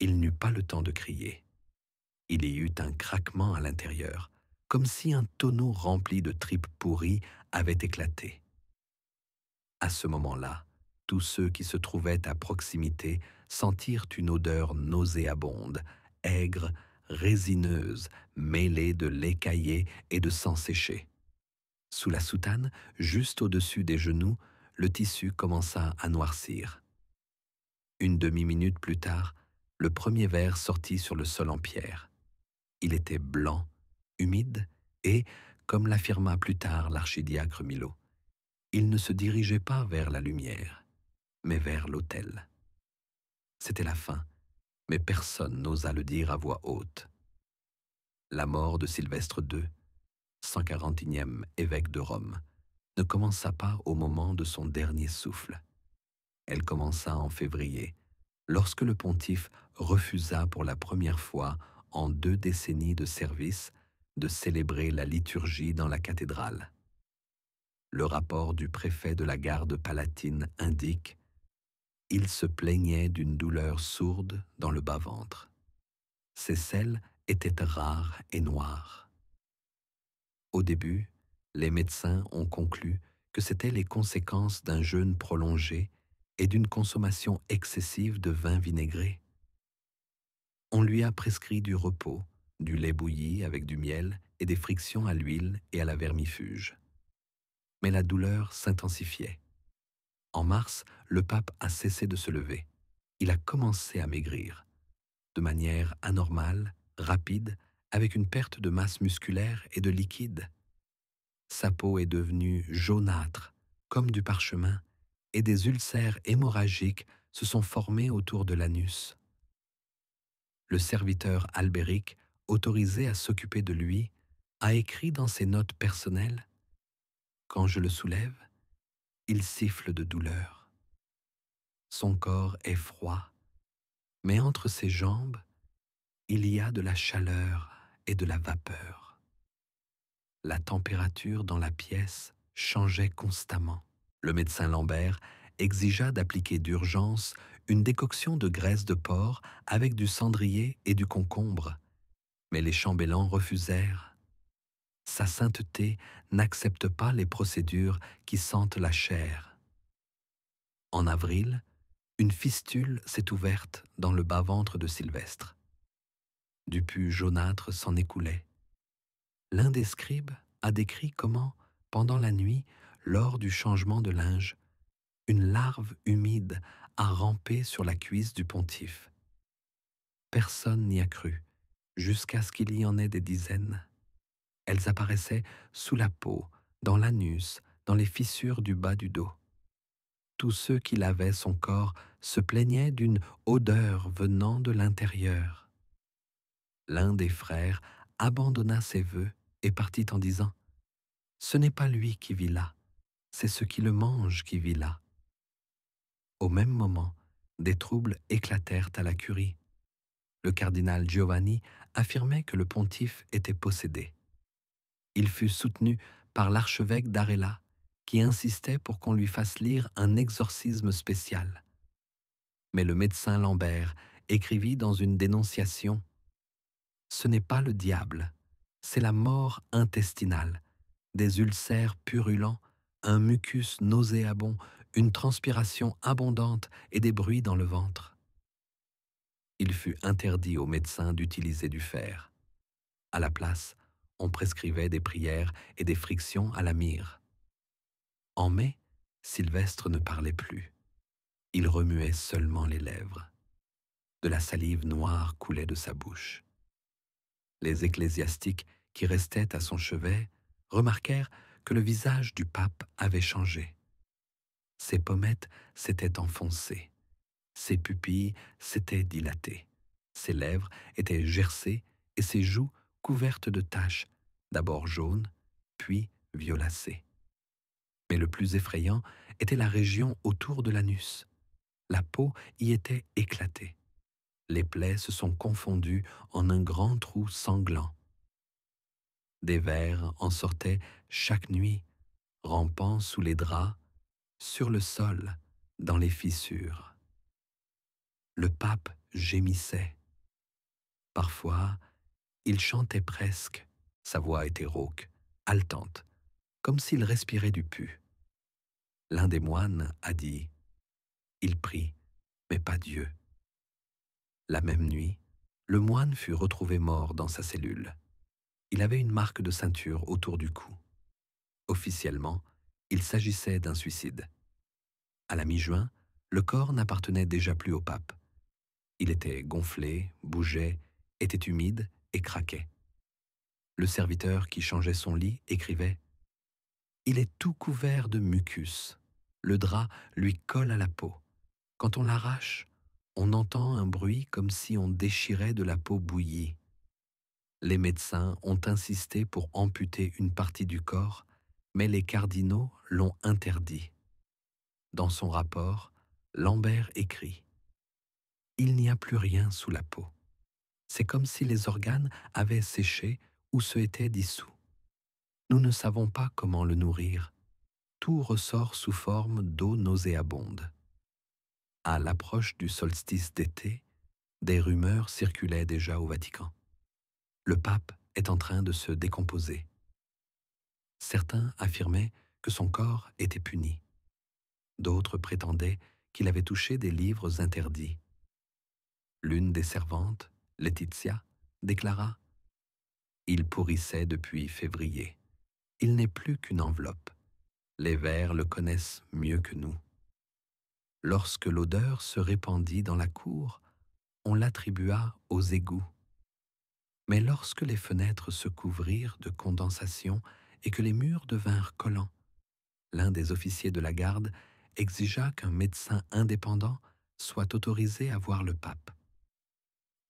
Il n'eut pas le temps de crier. Il y eut un craquement à l'intérieur, comme si un tonneau rempli de tripes pourries avait éclaté. À ce moment-là, tous ceux qui se trouvaient à proximité sentirent une odeur nauséabonde, aigre, résineuse, mêlée de lait caillé et de sang séché. Sous la soutane, juste au-dessus des genoux, le tissu commença à noircir. Une demi-minute plus tard, le premier verre sortit sur le sol en pierre. Il était blanc, humide et, comme l'affirma plus tard l'archidiacre Milo, il ne se dirigeait pas vers la lumière, mais vers l'autel. C'était la fin, mais personne n'osa le dire à voix haute. La mort de Sylvestre II, 141e évêque de Rome, ne commença pas au moment de son dernier souffle. Elle commença en février, lorsque le pontife refusa pour la première fois en 2 décennies de service de célébrer la liturgie dans la cathédrale. Le rapport du préfet de la garde palatine indique: il se plaignait d'une douleur sourde dans le bas-ventre. Ses selles étaient rares et noires. Au début, les médecins ont conclu que c'étaient les conséquences d'un jeûne prolongé et d'une consommation excessive de vin vinaigré. On lui a prescrit du repos, du lait bouilli avec du miel et des frictions à l'huile et à la vermifuge. Mais la douleur s'intensifiait. En mars, le pape a cessé de se lever. Il a commencé à maigrir, de manière anormale, rapide, avec une perte de masse musculaire et de liquide. Sa peau est devenue jaunâtre, comme du parchemin, et des ulcères hémorragiques se sont formés autour de l'anus. Le serviteur Albéric, autorisé à s'occuper de lui, a écrit dans ses notes personnelles: « Quand je le soulève, il siffle de douleur. Son corps est froid, mais entre ses jambes, il y a de la chaleur et de la vapeur. » La température dans la pièce changeait constamment. Le médecin Lambert exigea d'appliquer d'urgence une décoction de graisse de porc avec du cendrier et du concombre, mais les chambellans refusèrent. Sa sainteté n'accepte pas les procédures qui sentent la chair. En avril, une fistule s'est ouverte dans le bas-ventre de Sylvestre. Du pus jaunâtre s'en écoulait. L'un des scribes a décrit comment, pendant la nuit, lors du changement de linge, une larve humide a rampé sur la cuisse du pontife. Personne n'y a cru, jusqu'à ce qu'il y en ait des dizaines. Elles apparaissaient sous la peau, dans l'anus, dans les fissures du bas du dos. Tous ceux qui lavaient son corps se plaignaient d'une odeur venant de l'intérieur. L'un des frères abandonna ses vœux et partit en disant: « Ce n'est pas lui qui vit là, c'est ce qui le mange qui vit là. » Au même moment, des troubles éclatèrent à la curie. Le cardinal Giovanni affirmait que le pontife était possédé. Il fut soutenu par l'archevêque d'Arella, qui insistait pour qu'on lui fasse lire un exorcisme spécial. Mais le médecin Lambert écrivit dans une dénonciation: « Ce n'est pas le diable, c'est la mort intestinale, des ulcères purulents, un mucus nauséabond, une transpiration abondante et des bruits dans le ventre. » Il fut interdit aux médecins d'utiliser du fer. À la place, on prescrivait des prières et des frictions à la myrrhe. En mai, Sylvestre ne parlait plus. Il remuait seulement les lèvres. De la salive noire coulait de sa bouche. Les ecclésiastiques qui restaient à son chevet remarquèrent que le visage du pape avait changé. Ses pommettes s'étaient enfoncées. Ses pupilles s'étaient dilatées. Ses lèvres étaient gercées et ses joues couvertes de taches, d'abord jaunes, puis violacées. Mais le plus effrayant était la région autour de l'anus. La peau y était éclatée. Les plaies se sont confondues en un grand trou sanglant. Des vers en sortaient chaque nuit, rampant sous les draps, sur le sol, dans les fissures. Le pape gémissait. Parfois, il chantait presque. Sa voix était rauque, haletante, comme s'il respirait du pu. L'un des moines a dit « Il prie, mais pas Dieu ». La même nuit, le moine fut retrouvé mort dans sa cellule. Il avait une marque de ceinture autour du cou. Officiellement, il s'agissait d'un suicide. À la mi-juin, le corps n'appartenait déjà plus au pape. Il était gonflé, bougeait, était humide et craquait. Le serviteur qui changeait son lit écrivait « Il est tout couvert de mucus. Le drap lui colle à la peau. Quand on l'arrache, on entend un bruit comme si on déchirait de la peau bouillie. Les médecins ont insisté pour amputer une partie du corps, mais les cardinaux l'ont interdit. » Dans son rapport, Lambert écrit « Il n'y a plus rien sous la peau. C'est comme si les organes avaient séché ou se étaient dissous. Nous ne savons pas comment le nourrir. Tout ressort sous forme d'eau nauséabonde. » À l'approche du solstice d'été, des rumeurs circulaient déjà au Vatican. Le pape est en train de se décomposer. Certains affirmaient que son corps était puni. D'autres prétendaient qu'il avait touché des livres interdits. L'une des servantes, Laetitia, déclara « Il pourrissait depuis février. Il n'est plus qu'une enveloppe. Les vers le connaissent mieux que nous. » Lorsque l'odeur se répandit dans la cour, on l'attribua aux égouts. Mais lorsque les fenêtres se couvrirent de condensation et que les murs devinrent collants, l'un des officiers de la garde exigea qu'un médecin indépendant soit autorisé à voir le pape.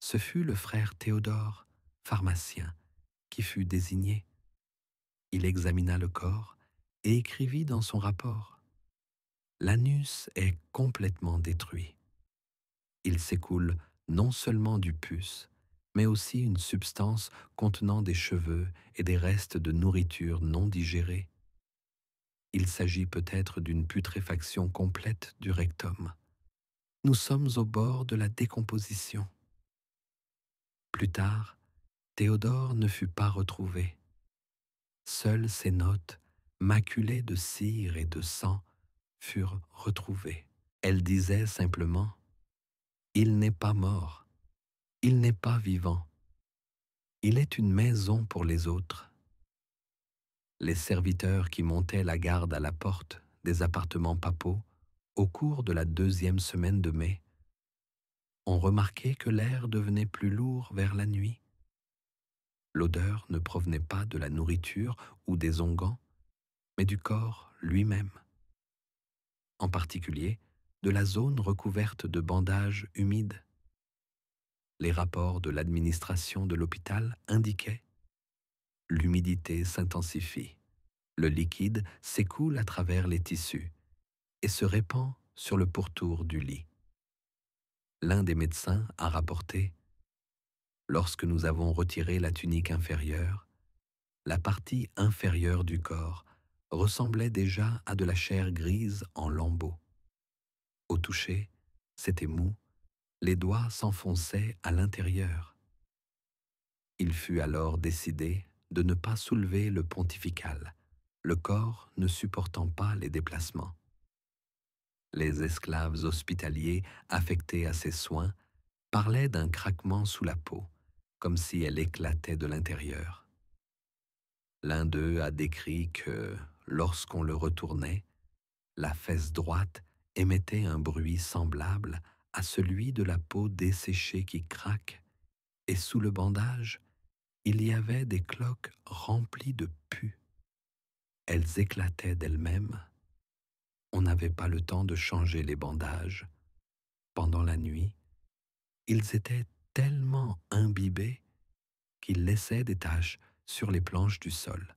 Ce fut le frère Théodore, pharmacien, qui fut désigné. Il examina le corps et écrivit dans son rapport « L'anus est complètement détruit. Il s'écoule non seulement du pus, mais aussi une substance contenant des cheveux et des restes de nourriture non digérés. Il s'agit peut-être d'une putréfaction complète du rectum. Nous sommes au bord de la décomposition. » Plus tard, Théodore ne fut pas retrouvé. Seules ses notes, maculées de cire et de sang, furent retrouvées. Elle disait simplement « Il n'est pas mort, il n'est pas vivant. Il est une maison pour les autres. » Les serviteurs qui montaient la garde à la porte des appartements papaux au cours de la 2e semaine de mai ont remarqué que l'air devenait plus lourd vers la nuit. L'odeur ne provenait pas de la nourriture ou des onguents, mais du corps lui-même. En particulier, de la zone recouverte de bandages humides. Les rapports de l'administration de l'hôpital indiquaient « L'humidité s'intensifie. Le liquide s'écoule à travers les tissus et se répand sur le pourtour du lit. » L'un des médecins a rapporté « Lorsque nous avons retiré la tunique inférieure, la partie inférieure du corps ressemblait déjà à de la chair grise en lambeaux. Au toucher, c'était mou, les doigts s'enfonçaient à l'intérieur. Il fut alors décidé de ne pas soulever le pontifical, le corps ne supportant pas les déplacements. Les esclaves hospitaliers affectés à ces soins parlaient d'un craquement sous la peau, comme si elle éclatait de l'intérieur. L'un d'eux a décrit que, lorsqu'on le retournait, la fesse droite émettait un bruit semblable à celui de la peau desséchée qui craque, et sous le bandage, il y avait des cloques remplies de pus. Elles éclataient d'elles-mêmes. On n'avait pas le temps de changer les bandages. Pendant la nuit, ils étaient tellement imbibés qu'ils laissaient des taches sur les planches du sol.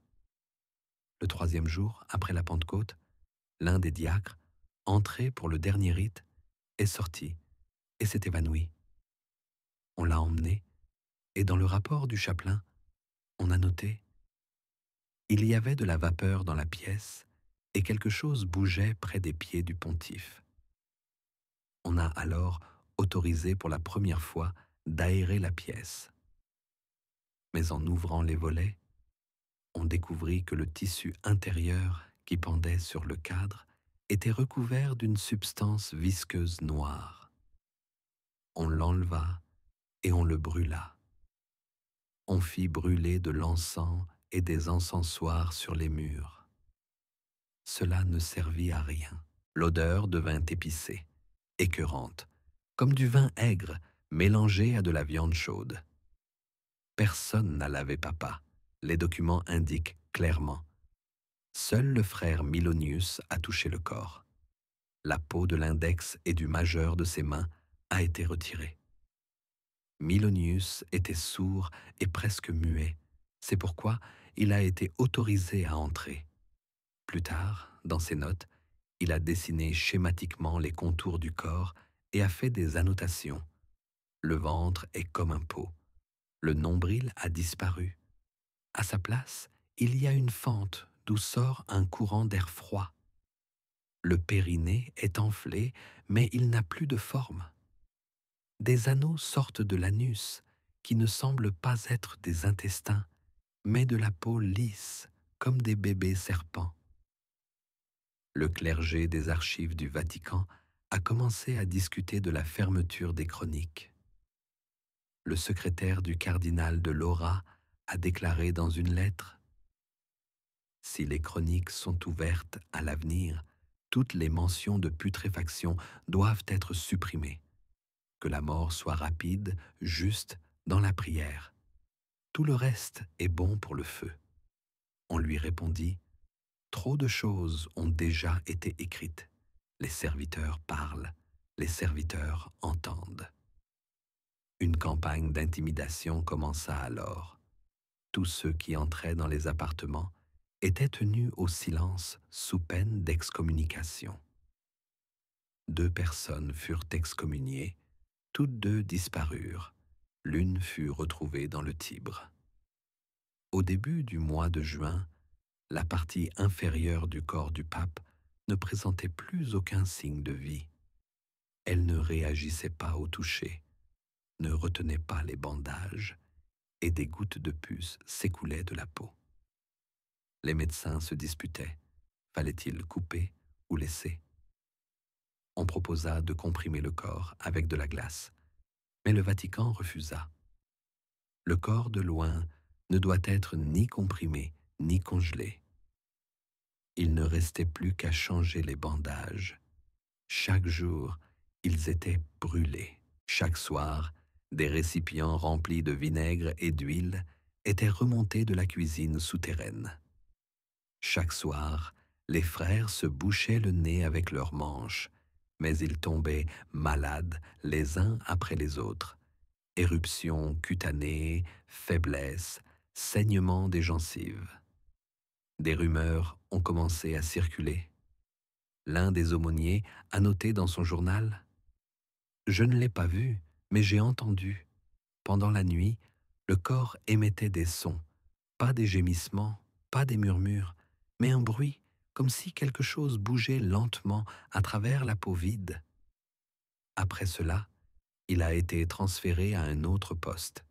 Le 3e jour, après la Pentecôte, l'un des diacres, entré pour le dernier rite, est sorti et s'est évanoui. On l'a emmené, et dans le rapport du chapelain, on a noté « Il y avait de la vapeur dans la pièce et quelque chose bougeait près des pieds du pontife. » On a alors autorisé pour la première fois d'aérer la pièce. Mais en ouvrant les volets, on découvrit que le tissu intérieur qui pendait sur le cadre était recouvert d'une substance visqueuse noire. On l'enleva et on le brûla. On fit brûler de l'encens et des encensoirs sur les murs. Cela ne servit à rien. L'odeur devint épicée, écœurante, comme du vin aigre mélangé à de la viande chaude. Personne n'a lavé papa, les documents indiquent clairement. Seul le frère Milonius a touché le corps. La peau de l'index et du majeur de ses mains a été retirée. Milonius était sourd et presque muet. C'est pourquoi il a été autorisé à entrer. Plus tard, dans ses notes, il a dessiné schématiquement les contours du corps et a fait des annotations. Le ventre est comme un pot. Le nombril a disparu. À sa place, il y a une fente d'où sort un courant d'air froid. Le périnée est enflé, mais il n'a plus de forme. Des anneaux sortent de l'anus, qui ne semblent pas être des intestins, mais de la peau lisse, comme des bébés serpents. Le clergé des archives du Vatican a commencé à discuter de la fermeture des chroniques. Le secrétaire du cardinal de Laura a déclaré dans une lettre « Si les chroniques sont ouvertes à l'avenir, toutes les mentions de putréfaction doivent être supprimées. Que la mort soit rapide, juste, dans la prière. Tout le reste est bon pour le feu. » On lui répondit « Trop de choses ont déjà été écrites. Les serviteurs parlent, les serviteurs entendent. » Une campagne d'intimidation commença alors. Tous ceux qui entraient dans les appartements étaient tenus au silence sous peine d'excommunication. 2 personnes furent excommuniées, toutes 2 disparurent. L'une fut retrouvée dans le Tibre. Au début du mois de juin, la partie inférieure du corps du pape ne présentait plus aucun signe de vie. Elle ne réagissait pas au toucher, ne retenait pas les bandages, et des gouttes de pus s'écoulaient de la peau. Les médecins se disputaient. Fallait-il couper ou laisser? On proposa de comprimer le corps avec de la glace, mais le Vatican refusa. Le corps de loin ne doit être ni comprimé ni congelé. Il ne restait plus qu'à changer les bandages. Chaque jour, ils étaient brûlés. Chaque soir, des récipients remplis de vinaigre et d'huile étaient remontés de la cuisine souterraine. Chaque soir, les frères se bouchaient le nez avec leurs manches, mais ils tombaient malades les uns après les autres. Éruptions cutanées, faiblesse, saignement des gencives. Des rumeurs ont commencé à circuler. L'un des aumôniers a noté dans son journal « Je ne l'ai pas vu, mais j'ai entendu. Pendant la nuit, le corps émettait des sons, pas des gémissements, pas des murmures, mais un bruit, comme si quelque chose bougeait lentement à travers la peau vide. Après cela, il a été transféré à un autre poste.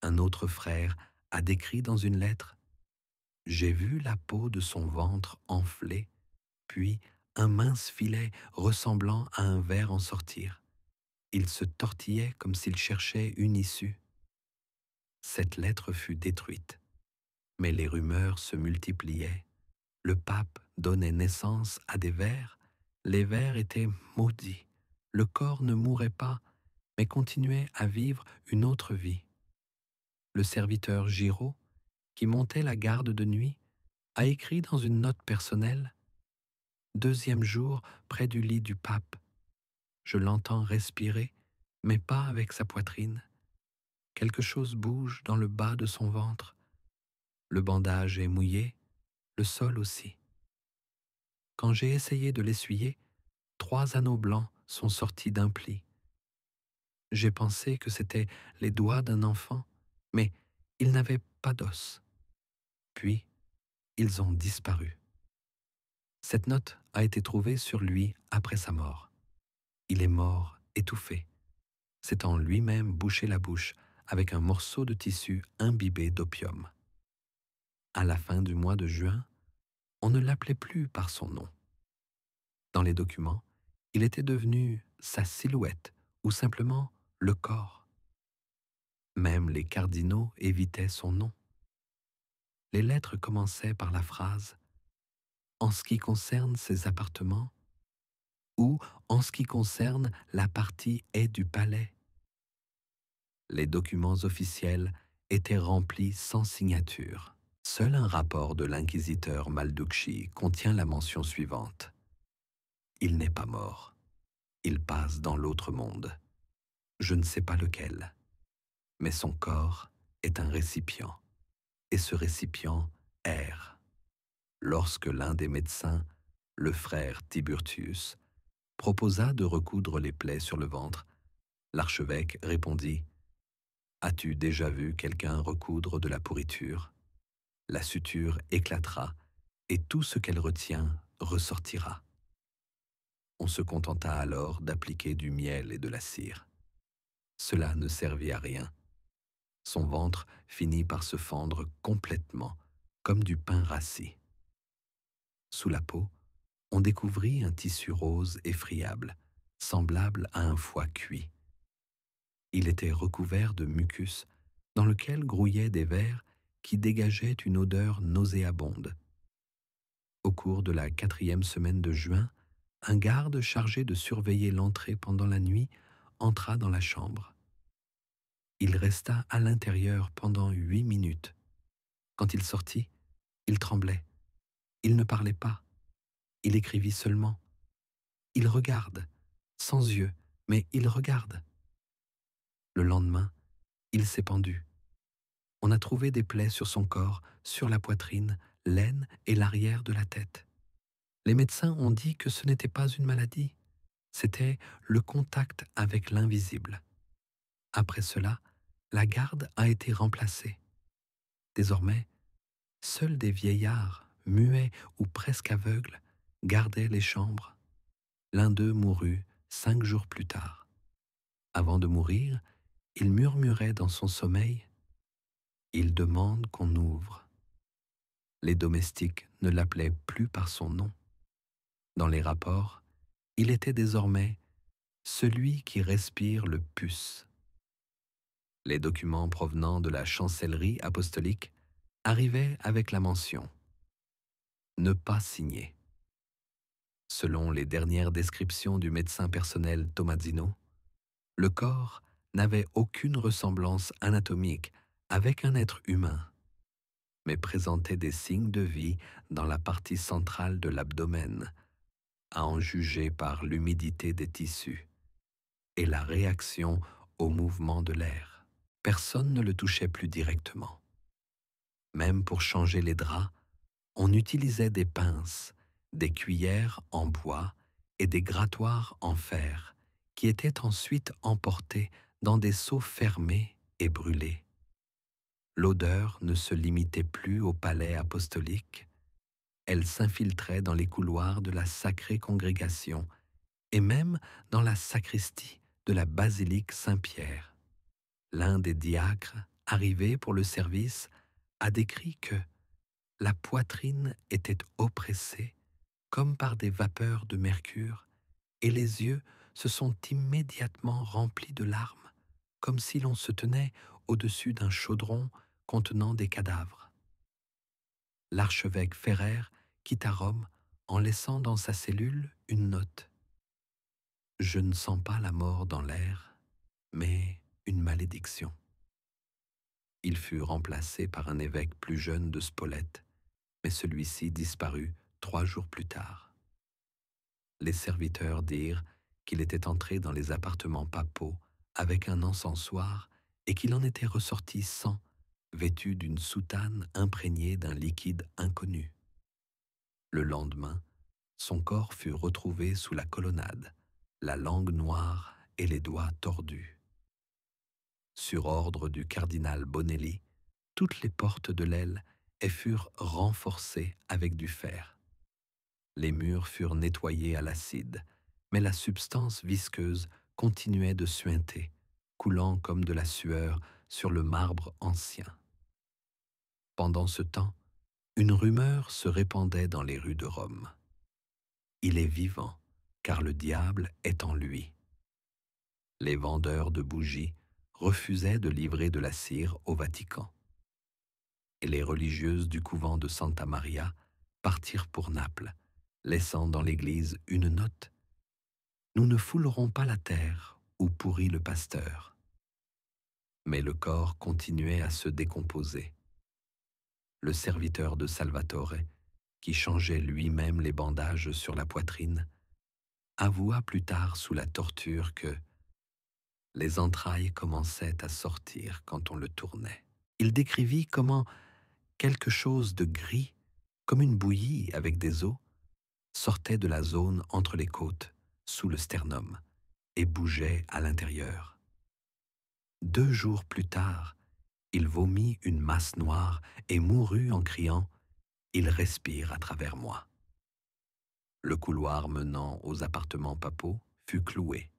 Un autre frère a décrit dans une lettre « J'ai vu la peau de son ventre enfler, puis un mince filet ressemblant à un ver en sortir. Il se tortillait comme s'il cherchait une issue. » Cette lettre fut détruite, mais les rumeurs se multipliaient. Le pape donnait naissance à des vers, les vers étaient maudits. Le corps ne mourait pas, mais continuait à vivre une autre vie. Le serviteur Giraud, qui montait la garde de nuit, a écrit dans une note personnelle « 2e jour près du lit du pape. Je l'entends respirer, mais pas avec sa poitrine. Quelque chose bouge dans le bas de son ventre. Le bandage est mouillé, le sol aussi. Quand j'ai essayé de l'essuyer, 3 anneaux blancs sont sortis d'un pli. J'ai pensé que c'étaient les doigts d'un enfant, mais ils n'avaient pas d'os. Puis, ils ont disparu. » Cette note a été trouvée sur lui après sa mort. Il est mort étouffé, s'étant lui-même bouché la bouche avec un morceau de tissu imbibé d'opium. À la fin du mois de juin, on ne l'appelait plus par son nom. Dans les documents, il était devenu sa silhouette ou simplement le corps. Même les cardinaux évitaient son nom. Les lettres commençaient par la phrase « En ce qui concerne ses appartements » ou « En ce qui concerne la partie est du palais ». Les documents officiels étaient remplis sans signature. Seul un rapport de l'inquisiteur Maldukshi contient la mention suivante. Il n'est pas mort. Il passe dans l'autre monde. Je ne sais pas lequel. Mais son corps est un récipient. Et ce récipient erre. Lorsque l'un des médecins, le frère Tiburtius, proposa de recoudre les plaies sur le ventre, l'archevêque répondit « As-tu déjà vu quelqu'un recoudre de la pourriture ? La suture éclatera et tout ce qu'elle retient ressortira. » On se contenta alors d'appliquer du miel et de la cire. Cela ne servit à rien. Son ventre finit par se fendre complètement, comme du pain rassis. Sous la peau, on découvrit un tissu rose et friable, semblable à un foie cuit. Il était recouvert de mucus, dans lequel grouillaient des vers qui dégageaient une odeur nauséabonde. Au cours de la 4e semaine de juin, un garde chargé de surveiller l'entrée pendant la nuit entra dans la chambre. Il resta à l'intérieur pendant 8 minutes. Quand il sortit, il tremblait. Il ne parlait pas. Il écrivit seulement. Il regarde, sans yeux, mais il regarde. Le lendemain, il s'est pendu. On a trouvé des plaies sur son corps, sur la poitrine, l'aine et l'arrière de la tête. Les médecins ont dit que ce n'était pas une maladie, c'était le contact avec l'invisible. Après cela, la garde a été remplacée. Désormais, seuls des vieillards, muets ou presque aveugles, gardaient les chambres. L'un d'eux mourut 5 jours plus tard. Avant de mourir, il murmurait dans son sommeil « Il demande qu'on ouvre ». Les domestiques ne l'appelaient plus par son nom. Dans les rapports, il était désormais celui qui respire le pus. Les documents provenant de la chancellerie apostolique arrivaient avec la mention « Ne pas signer ». Selon les dernières descriptions du médecin personnel Tommasino, le corps n'avait aucune ressemblance anatomique avec un être humain, mais présentait des signes de vie dans la partie centrale de l'abdomen, à en juger par l'humidité des tissus et la réaction au mouvement de l'air. Personne ne le touchait plus directement. Même pour changer les draps, on utilisait des pinces, des cuillères en bois et des grattoirs en fer qui étaient ensuite emportés dans des seaux fermés et brûlés. L'odeur ne se limitait plus au palais apostolique, elle s'infiltrait dans les couloirs de la sacrée congrégation et même dans la sacristie de la basilique Saint-Pierre. L'un des diacres, arrivé pour le service, a décrit que la poitrine était oppressée comme par des vapeurs de mercure et les yeux se sont immédiatement remplis de larmes, comme si l'on se tenait au-dessus d'un chaudron contenant des cadavres. L'archevêque Ferrer quitta Rome en laissant dans sa cellule une note. « Je ne sens pas la mort dans l'air, mais une malédiction. » Il fut remplacé par un évêque plus jeune de Spolète, mais celui-ci disparut 3 jours plus tard. Les serviteurs dirent qu'il était entré dans les appartements papaux avec un encensoir et qu'il en était ressorti sans, vêtu d'une soutane imprégnée d'un liquide inconnu. Le lendemain, son corps fut retrouvé sous la colonnade, la langue noire et les doigts tordus. Sur ordre du cardinal Bonelli, toutes les portes de l'aile furent renforcées avec du fer. Les murs furent nettoyés à l'acide, mais la substance visqueuse continuait de suinter, coulant comme de la sueur sur le marbre ancien. Pendant ce temps, une rumeur se répandait dans les rues de Rome. Il est vivant, car le diable est en lui. Les vendeurs de bougies refusaient de livrer de la cire au Vatican. Et les religieuses du couvent de Santa Maria partirent pour Naples, laissant dans l'église une note: Nous ne foulerons pas la terre où pourrit le pasteur. Mais le corps continuait à se décomposer. Le serviteur de Salvatore, qui changeait lui-même les bandages sur la poitrine, avoua plus tard sous la torture que les entrailles commençaient à sortir quand on le tournait. Il décrivit comment quelque chose de gris, comme une bouillie avec des os, sortait de la zone entre les côtes, sous le sternum, et bougeait à l'intérieur. 2 jours plus tard, il vomit une masse noire et mourut en criant « Il respire à travers moi ». Le couloir menant aux appartements papaux fut cloué.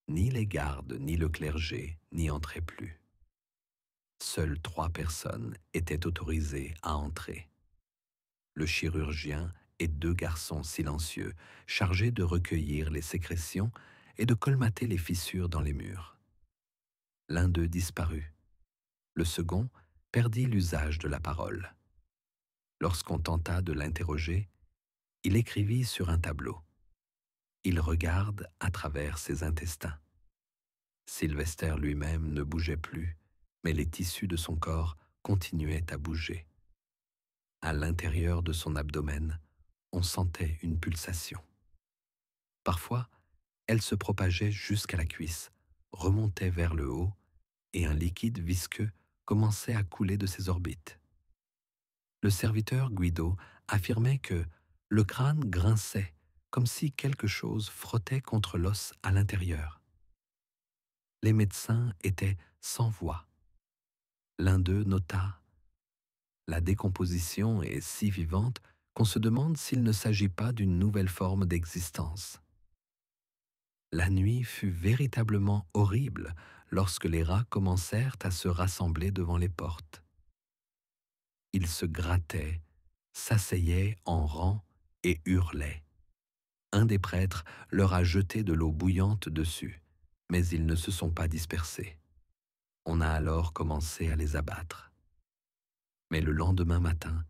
Ni les gardes, ni le clergé n'y entraient plus. Seules 3 personnes étaient autorisées à entrer: le chirurgien et 2 garçons silencieux chargés de recueillir les sécrétions et de colmater les fissures dans les murs. L'un d'eux disparut. Le second perdit l'usage de la parole. Lorsqu'on tenta de l'interroger, il écrivit sur un tableau: Il regarde à travers ses intestins. Sylvester lui-même ne bougeait plus, mais les tissus de son corps continuaient à bouger. À l'intérieur de son abdomen, on sentait une pulsation. Parfois, elle se propageait jusqu'à la cuisse, remontait vers le haut, et un liquide visqueux commençait à couler de ses orbites. Le serviteur Guido affirmait que le crâne grinçait, comme si quelque chose frottait contre l'os à l'intérieur. Les médecins étaient sans voix. L'un d'eux nota: La décomposition est si vivante qu'on se demande s'il ne s'agit pas d'une nouvelle forme d'existence. La nuit fut véritablement horrible lorsque les rats commencèrent à se rassembler devant les portes. Ils se grattaient, s'asseyaient en rang et hurlaient. Un des prêtres leur a jeté de l'eau bouillante dessus, mais ils ne se sont pas dispersés. On a alors commencé à les abattre. Mais le lendemain matin,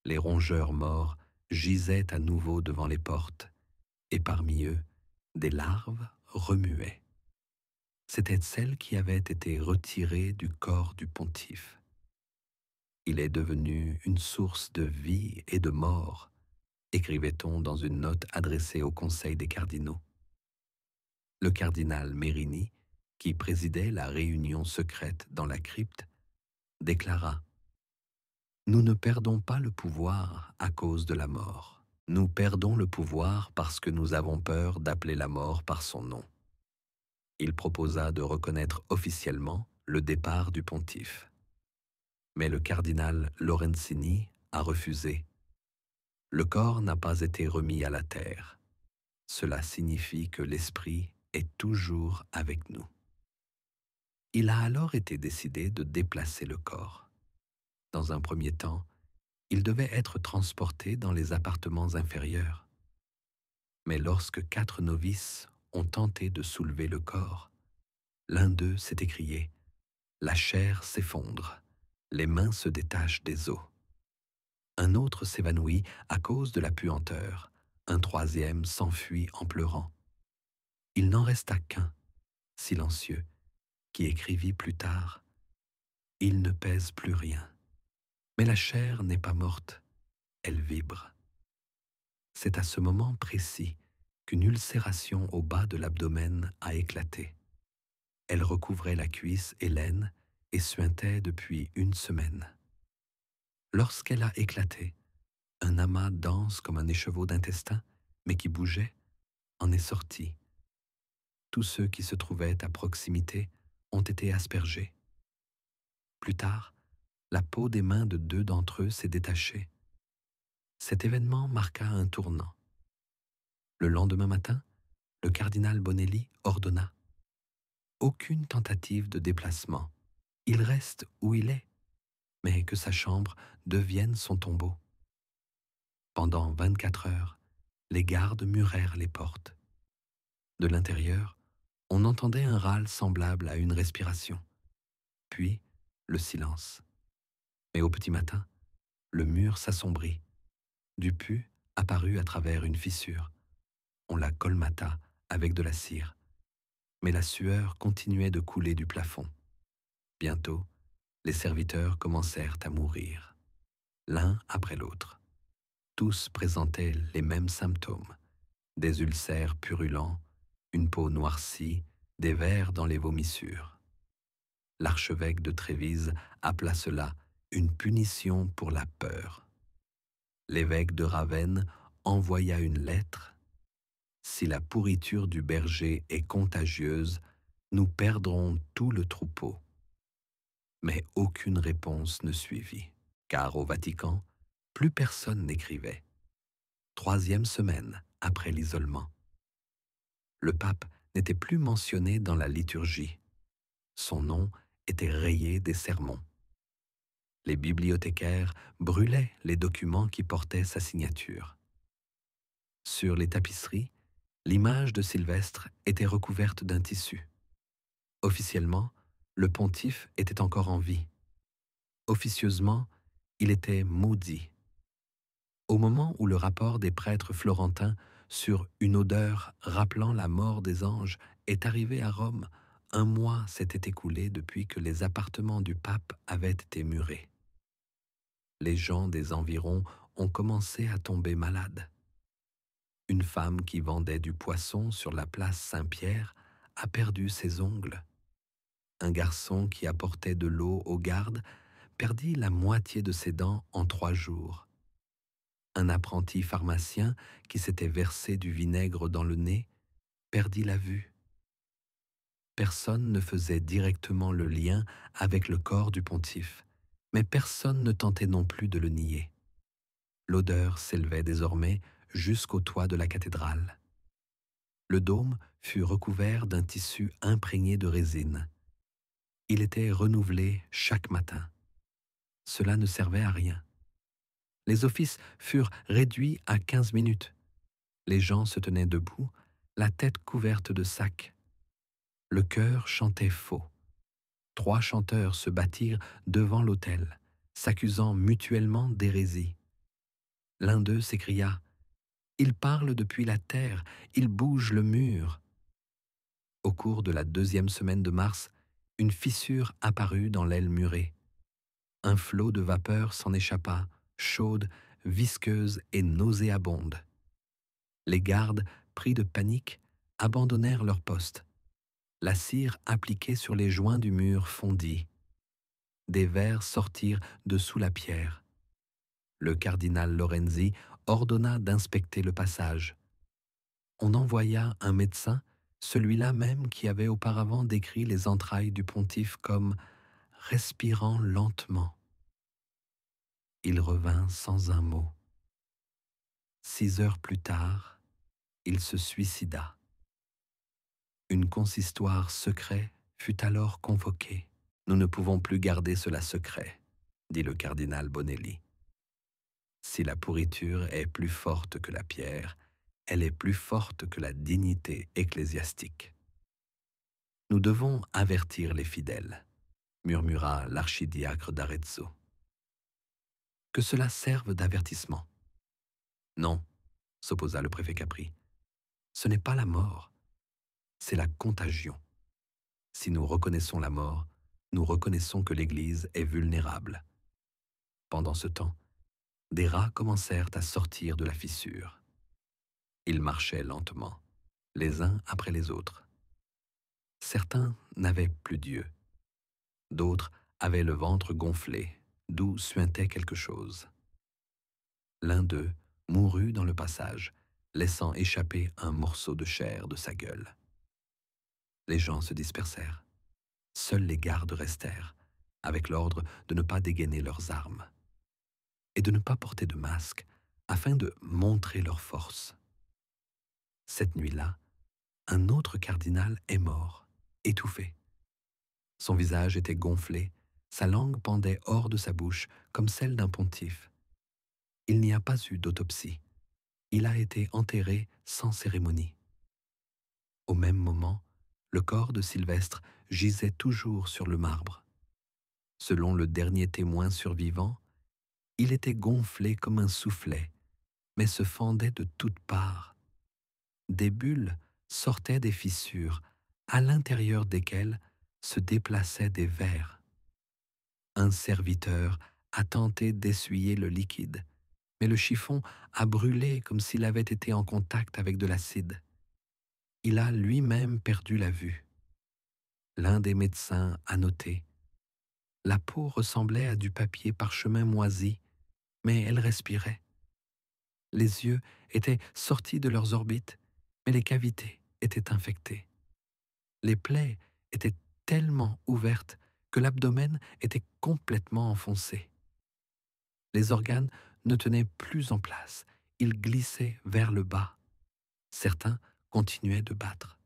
les rongeurs morts gisaient à nouveau devant les portes, et parmi eux, des larves remuaient. C'étaient celles qui avaient été retirées du corps du pontife. Il est devenu une source de vie et de mort, écrivait-on dans une note adressée au Conseil des cardinaux. Le cardinal Merini, qui présidait la réunion secrète dans la crypte, déclara: Nous ne perdons pas le pouvoir à cause de la mort. Nous perdons le pouvoir parce que nous avons peur d'appeler la mort par son nom. Il proposa de reconnaître officiellement le départ du pontife. Mais le cardinal Lorenzini a refusé. Le corps n'a pas été remis à la terre. Cela signifie que l'esprit est toujours avec nous. Il a alors été décidé de déplacer le corps. Dans un premier temps, il devait être transporté dans les appartements inférieurs. Mais lorsque 4 novices ont tenté de soulever le corps, l'un d'eux s'est écrié: La chair s'effondre, les mains se détachent des os. Un autre s'évanouit à cause de la puanteur, un troisième s'enfuit en pleurant. Il n'en resta qu'un, silencieux, qui écrivit plus tard: Il ne pèse plus rien, mais la chair n'est pas morte, elle vibre. C'est à ce moment précis qu'une ulcération au bas de l'abdomen a éclaté. Elle recouvrait la cuisse et l'aine et suintait depuis 1 semaine. Lorsqu'elle a éclaté, un amas dense comme un écheveau d'intestin, mais qui bougeait, en est sorti. Tous ceux qui se trouvaient à proximité ont été aspergés. Plus tard, la peau des mains de 2 d'entre eux s'est détachée. Cet événement marqua un tournant. Le lendemain matin, le cardinal Bonelli ordonna: Aucune tentative de déplacement. Il reste où il est, mais que sa chambre devienne son tombeau. Pendant 24 heures, les gardes murèrent les portes. De l'intérieur, on entendait un râle semblable à une respiration. Puis, le silence. Mais au petit matin, le mur s'assombrit. Du pu apparut à travers une fissure. On la colmata avec de la cire. Mais la sueur continuait de couler du plafond. Bientôt, les serviteurs commencèrent à mourir, l'un après l'autre. Tous présentaient les mêmes symptômes, des ulcères purulents, une peau noircie, des vers dans les vomissures. L'archevêque de Trévise appela cela une punition pour la peur. L'évêque de Ravenne envoya une lettre. Si la pourriture du berger est contagieuse, nous perdrons tout le troupeau. Mais aucune réponse ne suivit, car au Vatican, plus personne n'écrivait. 3e semaine après l'isolement. Le pape n'était plus mentionné dans la liturgie. Son nom était rayé des sermons. Les bibliothécaires brûlaient les documents qui portaient sa signature. Sur les tapisseries, l'image de Sylvestre était recouverte d'un tissu. Officiellement, le pontife était encore en vie. Officieusement, il était maudit. Au moment où le rapport des prêtres florentins sur une odeur rappelant la mort des anges est arrivé à Rome, un mois s'était écoulé depuis que les appartements du pape avaient été murés. Les gens des environs ont commencé à tomber malades. Une femme qui vendait du poisson sur la place Saint-Pierre a perdu ses ongles. Un garçon qui apportait de l'eau aux gardes perdit la moitié de ses dents en 3 jours. Un apprenti pharmacien qui s'était versé du vinaigre dans le nez perdit la vue. Personne ne faisait directement le lien avec le corps du pontife, mais personne ne tentait non plus de le nier. L'odeur s'élevait désormais jusqu'au toit de la cathédrale. Le dôme fut recouvert d'un tissu imprégné de résine. Il était renouvelé chaque matin. Cela ne servait à rien. Les offices furent réduits à 15 minutes. Les gens se tenaient debout, la tête couverte de sacs. Le chœur chantait faux. 3 chanteurs se battirent devant l'autel, s'accusant mutuellement d'hérésie. L'un d'eux s'écria « Il parle depuis la terre, il bouge le mur !» Au cours de la 2e semaine de mars, une fissure apparut dans l'aile murée. Un flot de vapeur s'en échappa, chaude, visqueuse et nauséabonde. Les gardes, pris de panique, abandonnèrent leur poste. La cire appliquée sur les joints du mur fondit. Des vers sortirent de sous la pierre. Le cardinal Lorenzi ordonna d'inspecter le passage. On envoya un médecin, celui-là même qui avait auparavant décrit les entrailles du pontife comme « respirant lentement ». Il revint sans un mot. 6 heures plus tard, il se suicida. Une consistoire secret fut alors convoquée. « Nous ne pouvons plus garder cela secret », dit le cardinal Bonelli. Si la pourriture est plus forte que la pierre, elle est plus forte que la dignité ecclésiastique. Nous devons avertir les fidèles, murmura l'archidiacre d'Arezzo. Que cela serve d'avertissement. Non, s'opposa le préfet Capri. Ce n'est pas la mort, c'est la contagion. Si nous reconnaissons la mort, nous reconnaissons que l'Église est vulnérable. Pendant ce temps, des rats commencèrent à sortir de la fissure. Ils marchaient lentement, les uns après les autres. Certains n'avaient plus d'yeux. D'autres avaient le ventre gonflé, d'où suintait quelque chose. L'un d'eux mourut dans le passage, laissant échapper un morceau de chair de sa gueule. Les gens se dispersèrent. Seuls les gardes restèrent, avec l'ordre de ne pas dégainer leurs armes et de ne pas porter de masque afin de montrer leur force. Cette nuit-là, un autre cardinal est mort. étouffé. Son visage était gonflé, sa langue pendait hors de sa bouche comme celle d'un pontife. Il n'y a pas eu d'autopsie. Il a été enterré sans cérémonie. Au même moment, le corps de Sylvestre gisait toujours sur le marbre. Selon le dernier témoin survivant, il était gonflé comme un soufflet, mais se fendait de toutes parts. Des bulles sortaient des fissures, à l'intérieur desquelles se déplaçaient des vers. Un serviteur a tenté d'essuyer le liquide, mais le chiffon a brûlé comme s'il avait été en contact avec de l'acide. Il a lui-même perdu la vue. L'un des médecins a noté: la peau ressemblait à du papier parchemin moisi, mais elle respirait. Les yeux étaient sortis de leurs orbites, mais les cavités étaient infectées. Les plaies étaient tellement ouvertes que l'abdomen était complètement enfoncé. Les organes ne tenaient plus en place, ils glissaient vers le bas. Certains continuaient de battre.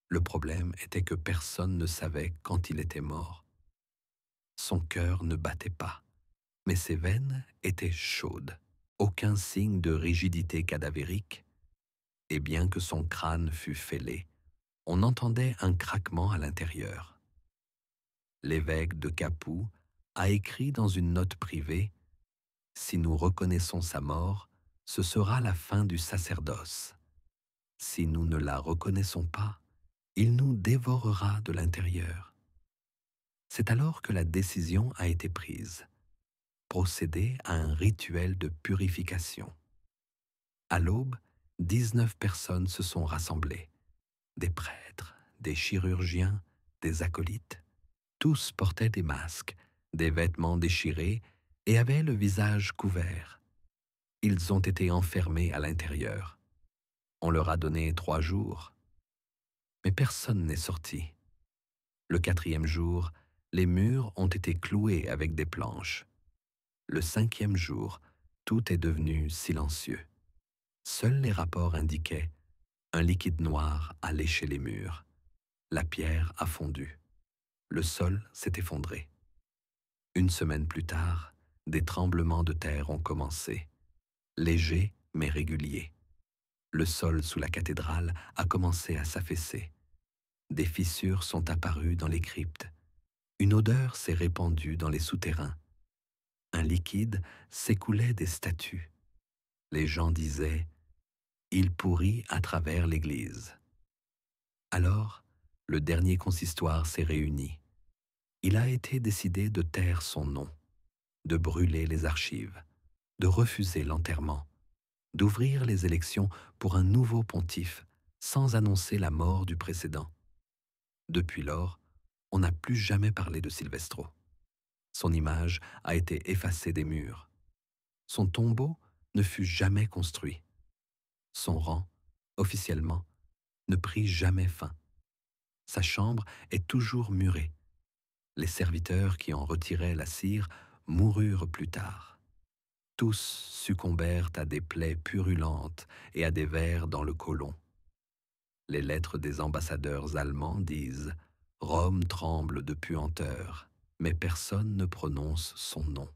Le problème était que personne ne savait quand il était mort. Son cœur ne battait pas, mais ses veines étaient chaudes. Aucun signe de rigidité cadavérique, et bien que son crâne fût fêlé, on entendait un craquement à l'intérieur. L'évêque de Capoue a écrit dans une note privée: « Si nous reconnaissons sa mort, ce sera la fin du sacerdoce. Si nous ne la reconnaissons pas, il nous dévorera de l'intérieur. » C'est alors que la décision a été prise: procéder à un rituel de purification. À l'aube, 19 personnes se sont rassemblées. Des prêtres, des chirurgiens, des acolytes. Tous portaient des masques, des vêtements déchirés et avaient le visage couvert. Ils ont été enfermés à l'intérieur. On leur a donné 3 jours. Mais personne n'est sorti. Le 4e jour, les murs ont été cloués avec des planches. Le 5e jour, tout est devenu silencieux. Seuls les rapports indiquaient: un liquide noir a léché les murs. La pierre a fondu. Le sol s'est effondré. Une semaine plus tard, des tremblements de terre ont commencé, légers mais réguliers. Le sol sous la cathédrale a commencé à s'affaisser. Des fissures sont apparues dans les cryptes. Une odeur s'est répandue dans les souterrains. Un liquide s'écoulait des statues. Les gens disaient: « Il pourrit à travers l'église. » Alors, le dernier consistoire s'est réuni. Il a été décidé de taire son nom, de brûler les archives, de refuser l'enterrement, d'ouvrir les élections pour un nouveau pontife sans annoncer la mort du précédent. Depuis lors, on n'a plus jamais parlé de Silvestro. Son image a été effacée des murs. Son tombeau ne fut jamais construit. Son rang, officiellement, ne prit jamais fin. Sa chambre est toujours murée. Les serviteurs qui en retiraient la cire moururent plus tard. Tous succombèrent à des plaies purulentes et à des vers dans le côlon. Les lettres des ambassadeurs allemands disent: « Rome tremble de puanteur, mais personne ne prononce son nom. »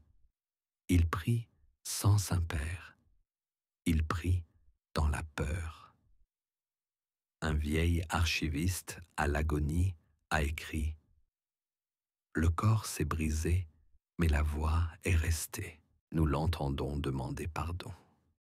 Il prie sans Saint-Père. Il prie dans la peur. Un vieil archiviste à l'agonie a écrit: « Le corps s'est brisé, mais la voix est restée. Nous l'entendons demander pardon. »